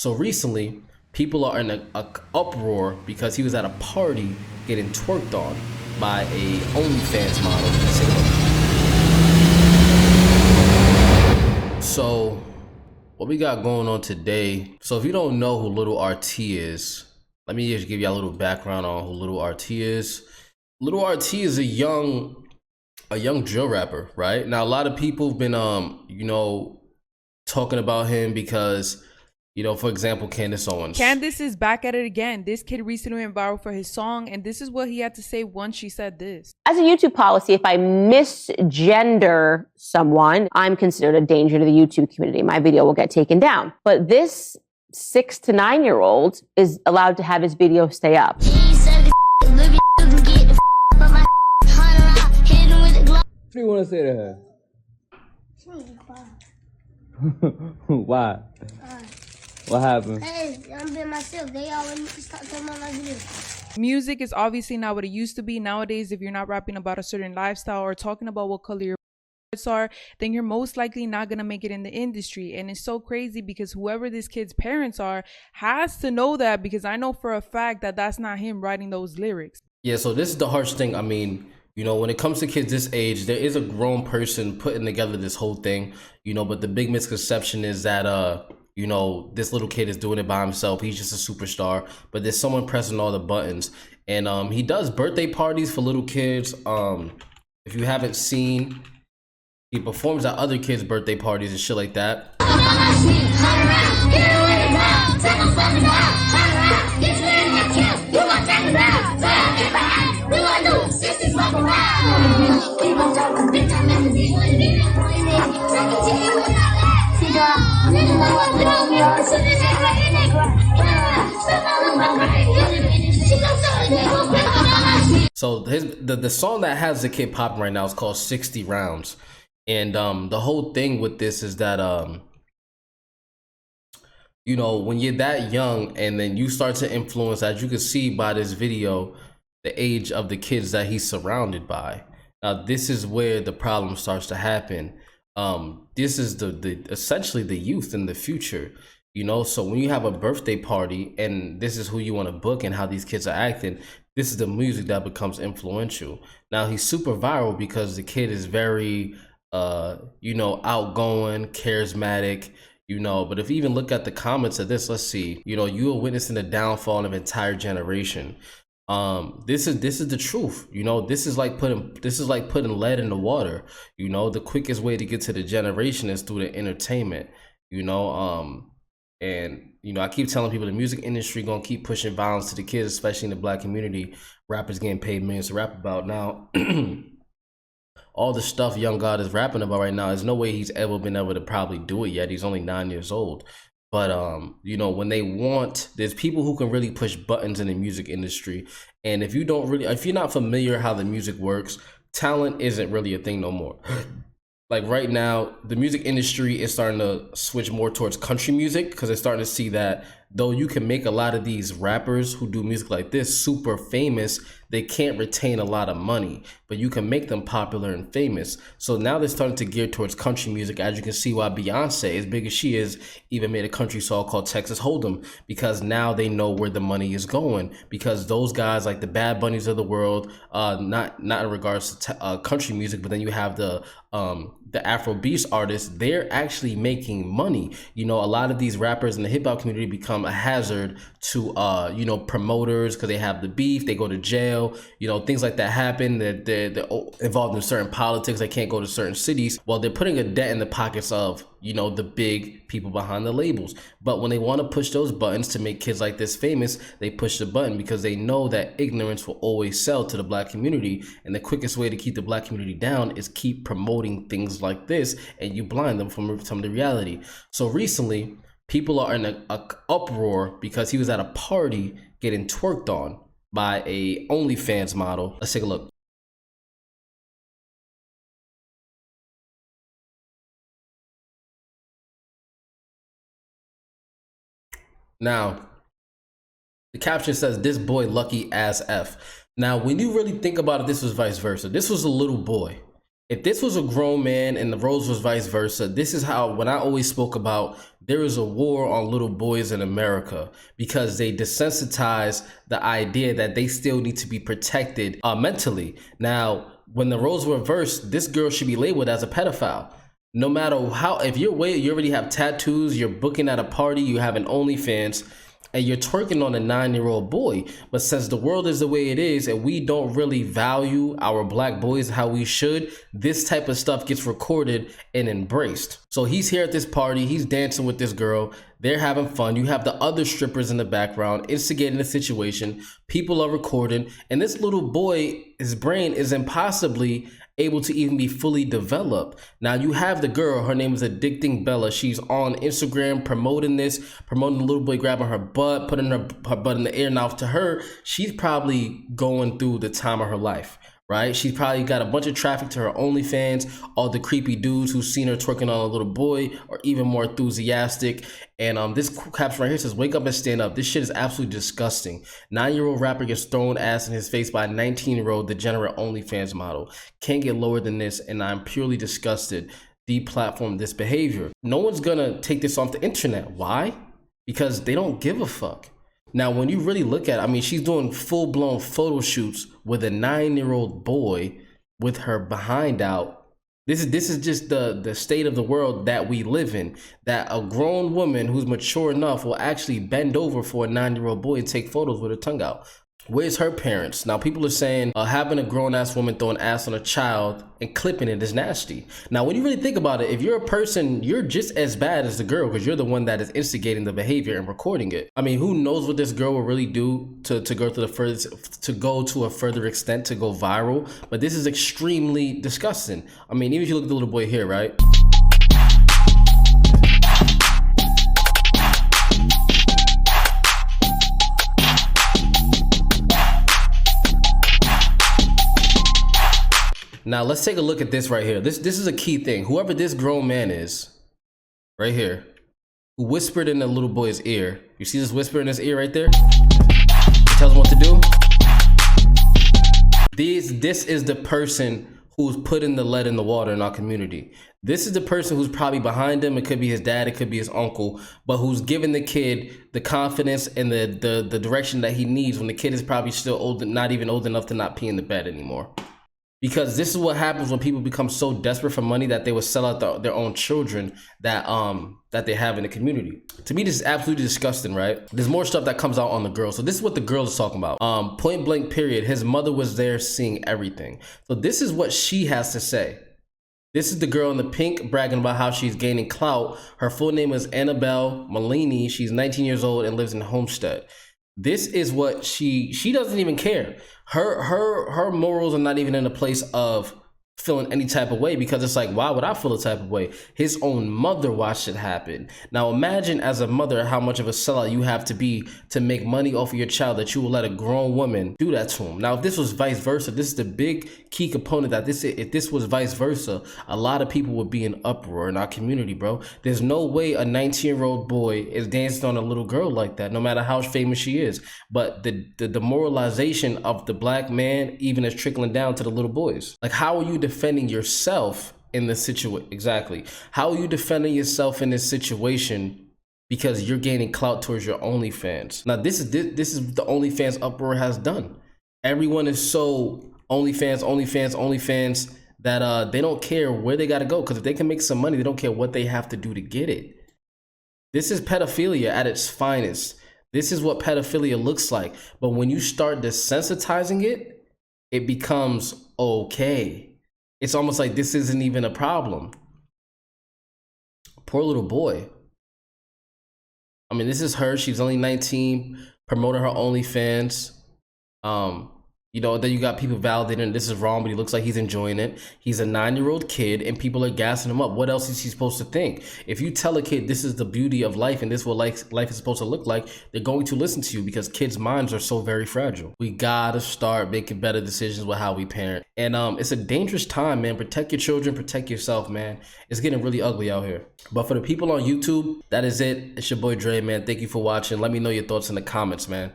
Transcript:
So recently, people are in a uproar because he was at a party getting twerked on by a OnlyFans model. So what we got going on today? So if you don't know who Little RT is, let me just give you a little background on who Little RT is. Little RT is a young drill rapper, right? Now a lot of people have been talking about him because, for example, Candace Owens. Candace is back at it again. This kid recently went viral for his song, and this is what he had to say once she said this. As a YouTube policy, if I misgender someone, I'm considered a danger to the YouTube community. My video will get taken down. But this 6 to 9-year-old is allowed to have his video stay up. What do you want to say to her? Why? What happened? Hey, I'm being myself. They always stop talking about my video. Music is obviously not what it used to be. Nowadays, if you're not rapping about a certain lifestyle or talking about what color your are, then you're most likely not gonna make it in the industry. And it's so crazy because whoever this kid's parents are has to know that, because I know for a fact that that's not him writing those lyrics. Yeah, so this is the harsh thing. I mean, when it comes to kids this age, there is a grown person putting together this whole thing, but the big misconception is that, this little kid is doing it by himself. He's just a superstar, but there's someone pressing all the buttons. And he does birthday parties for little kids. If you haven't seen, he performs at other kids' birthday parties and shit like that. So the song that has the kid popping right now is called 60 Rounds. And the whole thing with this is that when you're that young and then you start to influence, as you can see by this video, the age of the kids that he's surrounded by. Now this is where the problem starts to happen. This is the essentially the youth in the future, so when you have a birthday party and this is who you want to book and how these kids are acting, this is the music that becomes influential. Now he's super viral because the kid is very outgoing, charismatic, but if you even look at the comments of this, let's see, you are witnessing the downfall of an entire generation. This is the truth. This is like putting lead in the water. The quickest way to get to the generation is through the entertainment. I keep telling people the music industry gonna keep pushing violence to the kids, especially in the Black community. Rappers getting paid millions to rap about now. All the stuff Young God is rapping about right now, there's no way he's ever been able to probably do it yet. He's only 9 years old. But, when there's people who can really push buttons in the music industry. And if you're not familiar how the music works, talent isn't really a thing no more. Like right now, the music industry is starting to switch more towards country music because they're starting to see that though you can make a lot of these rappers who do music like this super famous, they can't retain a lot of money, but you can make them popular and famous. So now they're starting to gear towards country music. As you can see why Beyonce, as big as she is, even made a country song called Texas Hold'em, because now they know where the money is going, because those guys like the Bad Bunnies of the world, not in regards to country music, but then you have the Afrobeats artists, they're actually making money. A lot of these rappers in the hip hop community become a hazard to promoters because they have the beef, they go to jail, things like that happen. They're involved in certain politics, they can't go to certain cities. Well, they're putting a dent in the pockets of the big people behind the labels. But when they want to push those buttons to make kids like this famous, they push the button because they know that ignorance will always sell to the Black community. And the quickest way to keep the Black community down is keep promoting things like this, and you blind them from the reality. So recently, people are in a uproar because he was at a party getting twerked on by a OnlyFans model. Let's take a look. Now, the caption says, "This boy lucky as F." Now, when you really think about it, this was vice versa. This was a little boy. If this was a grown man and the roles was vice versa, this is how, when I always spoke about there is a war on little boys in America because they desensitize the idea that they still need to be protected mentally. Now, when the roles were reversed, this girl should be labeled as a pedophile. No matter how, if you already have tattoos, you're booking at a party, you have an OnlyFans, and you're twerking on a 9-year-old boy. But since the world is the way it is and we don't really value our black boys how we should, this type of stuff gets recorded and embraced. So he's here at this party, he's dancing with this girl, they're having fun. You have the other strippers in the background instigating the situation. People are recording, and this little boy, his brain is impossibly able to even be fully developed. Now you have the girl, her name is Addicting Bella. She's on Instagram promoting this, promoting the little boy grabbing her butt, putting her butt in the air. Now to her, she's probably going through the time of her life, right? She's probably got a bunch of traffic to her OnlyFans, all the creepy dudes who've seen her twerking on a little boy are even more enthusiastic. And this caption right here says, "Wake up and stand up." This shit is absolutely disgusting. 9-year-old rapper gets thrown ass in his face by a 19-year-old degenerate OnlyFans model. Can't get lower than this, and I'm purely disgusted. Deplatform this behavior. No one's gonna take this off the internet. Why? Because they don't give a fuck. Now, when you really look at it, I mean, she's doing full-blown photo shoots with a 9-year-old boy with her behind out. This is just the state of the world that we live in, that a grown woman who's mature enough will actually bend over for a 9-year-old boy and take photos with her tongue out. Where's her parents? Now, people are saying having a grown-ass woman throwing ass on a child and clipping it is nasty. Now, when you really think about it, if you're a person, you're just as bad as the girl because you're the one that is instigating the behavior and recording it. I mean, who knows what this girl will really do to go to the furthest, to go to a further extent to go viral. But this is extremely disgusting. I mean, even if you look at the little boy here, right? Now let's take a look at this right here. This is a key thing. Whoever this grown man is, right here, who whispered in the little boy's ear. You see this whisper in his ear right there? He tells him what to do. This is the person who's putting the lead in the water in our community. This is the person who's probably behind him. It could be his dad, it could be his uncle, but who's giving the kid the confidence and the direction that he needs when the kid is probably still old, not even old enough to not pee in the bed anymore. Because this is what happens when people become so desperate for money that they will sell out their own children that they have in the community. To me, this is absolutely disgusting, right? There's more stuff that comes out on the girl. So this is what the girl is talking about. Point blank period. His mother was there seeing everything. So this is what she has to say. This is the girl in the pink bragging about how she's gaining clout. Her full name is Annabelle Malini. She's 19 years old and lives in Homestead. This is what she doesn't even care. Her morals are not even in a place of feeling any type of way, because it's like, why would I feel a type of way? His own mother watched it happen. Now imagine as a mother how much of a sellout you have to be to make money off of your child, that you will let a grown woman do that to him. Now if this was vice versa, this is the big key component, that if this was vice versa, a lot of people would be in uproar in our community, bro. There's no way a 19-year-old boy is dancing on a little girl like that, no matter how famous she is. But the demoralization of the black man even is trickling down to the little boys. Like, how are you defending yourself in this situation? Exactly. How are you defending yourself in this situation because you're gaining clout towards your OnlyFans? Now this is the OnlyFans uproar has done. Everyone is so OnlyFans that they don't care where they gotta go, because if they can make some money, they don't care what they have to do to get it. This is pedophilia at its finest. This is what pedophilia looks like. But when you start desensitizing it, it becomes okay. It's almost like this isn't even a problem. Poor little boy. I mean, this is her. She's only 19, promoting her OnlyFans. You know, then you got people validating this is wrong, but he looks like he's enjoying it. He's a 9-year-old kid and people are gassing him up. What else is he supposed to think? If you tell a kid this is the beauty of life and this is what life is supposed to look like, they're going to listen to you, because kids' minds are so very fragile. We gotta start making better decisions with how we parent. And it's a dangerous time, man. Protect your children, protect yourself, man. It's getting really ugly out here. But for the people on YouTube, that is it. It's your boy Dre, man. Thank you for watching. Let me know your thoughts in the comments, man.